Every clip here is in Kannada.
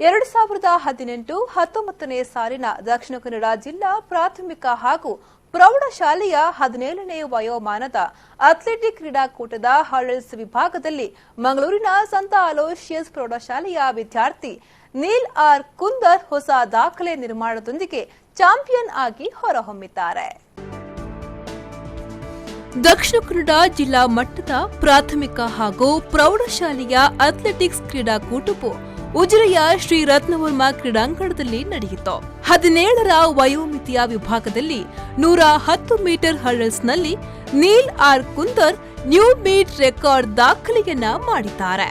2018-19ನೇ ಸಾಲಿನ ದಕ್ಷಿಣ ಕನ್ನಡ ಜಿಲ್ಲಾ ಪ್ರಾಥಮಿಕ ಹಾಗೂ ಪ್ರೌಢಶಾಲೆಯ 17ನೇ ವಯೋಮಾನದ ಅಥ್ಲೆಟಿಕ್ ಕ್ರೀಡಾಕೂಟದ ಹರ್ಡಲ್ಸ್ ವಿಭಾಗದಲ್ಲಿ ಮಂಗಳೂರಿನ ಸಂತ ಅಲೋಷಿಯಸ್ ಪ್ರೌಢಶಾಲೆಯ ವಿದ್ಯಾರ್ಥಿ ನೀಲ್ ಆರ್ ಕುಂದರ್ ಹೊಸ ದಾಖಲೆ ನಿರ್ಮಾಣದೊಂದಿಗೆ ಚಾಂಪಿಯನ್ ಆಗಿ ಹೊರಹೊಮ್ಮಿದ್ದಾರೆ. ದಕ್ಷಿಣ ಕನ್ನಡ ಜಿಲ್ಲಾ ಮಟ್ಟದ ಪ್ರಾಥಮಿಕ ಹಾಗೂ ಪ್ರೌಢಶಾಲೆಯ ಅಥ್ಲೆಟಿಕ್ಸ್ ಕ್ರೀಡಾಕೂಟವು ಉಜಿರೆಯ ಶ್ರೀ ರತ್ನವರ್ಮ ಕ್ರೀಡಾಂಗಣದಲ್ಲಿ ನಡೆಯಿತು. 17ರ ವಯೋಮಿತಿಯ ವಿಭಾಗದಲ್ಲಿ 110 ಮೀಟರ್ ಹರ್ಡಲ್ಸ್ನಲ್ಲಿ Neil R Kundar new meet record ದಾಖಲೆಯನ್ನ ಮಾಡಿದ್ದಾರೆ.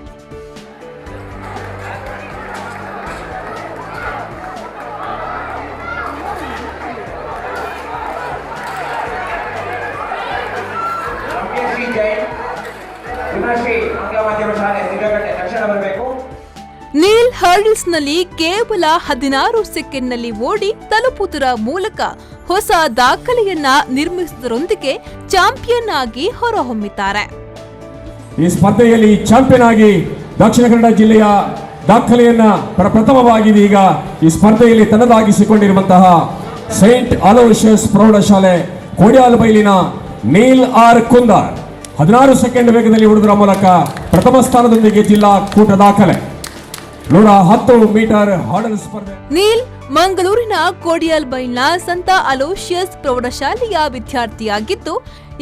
ನೀಲ್ ಹರ್ಡಲ್ಸ್ನಲ್ಲಿ ಕೇವಲ 16 ಸೆಕೆಂಡ್ನಲ್ಲಿ ಓಡಿ ತಲುಪುವುದರ ಮೂಲಕ ಹೊಸ ದಾಖಲೆಯನ್ನ ನಿರ್ಮಿಸುವುದರೊಂದಿಗೆ ಚಾಂಪಿಯನ್ ಆಗಿ ಹೊರಹೊಮ್ಮಿದ್ದಾರೆ. ಈ ಸ್ಪರ್ಧೆಯಲ್ಲಿ ಚಾಂಪಿಯನ್ ಆಗಿ ದಕ್ಷಿಣ ಕನ್ನಡ ಜಿಲ್ಲೆಯ ದಾಖಲೆಯನ್ನ ಪ್ರಪ್ರಥಮವಾಗಿ ಈಗ ಈ ಸ್ಪರ್ಧೆಯಲ್ಲಿ ತನ್ನದಾಗಿಸಿಕೊಂಡಿರುವಂತಹ ಸೈಂಟ್ ಅಲೋಷಿಯಸ್ ಪ್ರೌಢಶಾಲೆ ಕೋಡ್ಯಾಲಬೈಲಿನ ನೀಲ್ ಆರ್ ಕುಂದರ್ 16 ಸೆಕೆಂಡ್ ವೇಗದಲ್ಲಿ ಓಡುವುದರ ಮೂಲಕ ಪ್ರಥಮ ಸ್ಥಾನದೊಂದಿಗೆ ಜಿಲ್ಲಾ ಕೂಟ ದಾಖಲೆ. 110 ಮೀಟರ್ ಹರ್ಡಲ್ ಸ್ಪರ್ಧೆ. ನೀಲ್ ಮಂಗಳೂರಿನ ಕೋಡಿಯಾಲ್ಬೈಲ್ನ ಸಂತ ಅಲೋಷಿಯಸ್ ಪ್ರೌಢಶಾಲೆಯ ವಿದ್ಯಾರ್ಥಿಯಾಗಿದ್ದು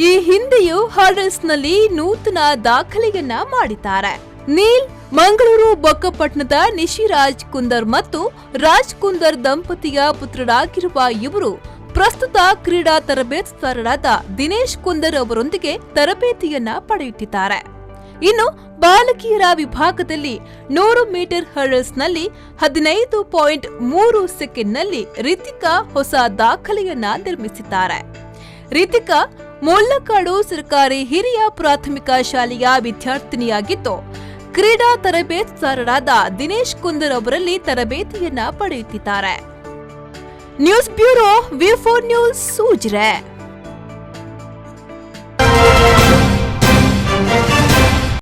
ಈ ಹಿಂದೆಯೂ ಹರ್ಡಲ್ಸ್ನಲ್ಲಿ ನೂತನ ದಾಖಲೆಯನ್ನ ಮಾಡಿದ್ದಾರೆ. ನೀಲ್ ಮಂಗಳೂರು ಬೊಕ್ಕಪಟ್ಟಣದ ನಿಶಿರಾಜ್ ಕುಂದರ್ ಮತ್ತು ರಾಜ್ ಕುಂದರ್ ದಂಪತಿಯ ಪುತ್ರರಾಗಿರುವ ಇವರು ಪ್ರಸ್ತುತ ಕ್ರೀಡಾ ತರಬೇತುದಾರರಾದ ದಿನೇಶ್ ಕುಂದರ್ ಅವರೊಂದಿಗೆ ತರಬೇತಿಯನ್ನ ಪಡೆಯುತ್ತಿದ್ದಾರೆ. ಇನ್ನು ಬಾಲಕಿಯರ ವಿಭಾಗದಲ್ಲಿ 100 ಮೀಟರ್ ಹರ್ಡಲ್ಸ್ನಲ್ಲಿ 15.3 ಸೆಕೆಂಡ್ನಲ್ಲಿ ರಿತಿಕಾ ಹೊಸ ದಾಖಲೆಯನ್ನ ನಿರ್ಮಿಸಿದ್ದಾರೆ. ರಿತಿಕಾ ಮುಳ್ಳಕಾಡು ಸರ್ಕಾರಿ ಹಿರಿಯ ಪ್ರಾಥಮಿಕ ಶಾಲೆಯ ವಿದ್ಯಾರ್ಥಿನಿಯಾಗಿದ್ದು ಕ್ರೀಡಾ ತರಬೇತುದಾರರಾದ ದಿನೇಶ್ ಕುಂದರ್ ಅವರಲ್ಲಿ ತರಬೇತಿಯನ್ನ ಪಡೆಯುತ್ತಿದ್ದಾರೆ. ನ್ಯೂಸ್ ಬ್ಯೂರೋ ವಿ4 ನ್ಯೂಸ್ ಉಜಿರೆ.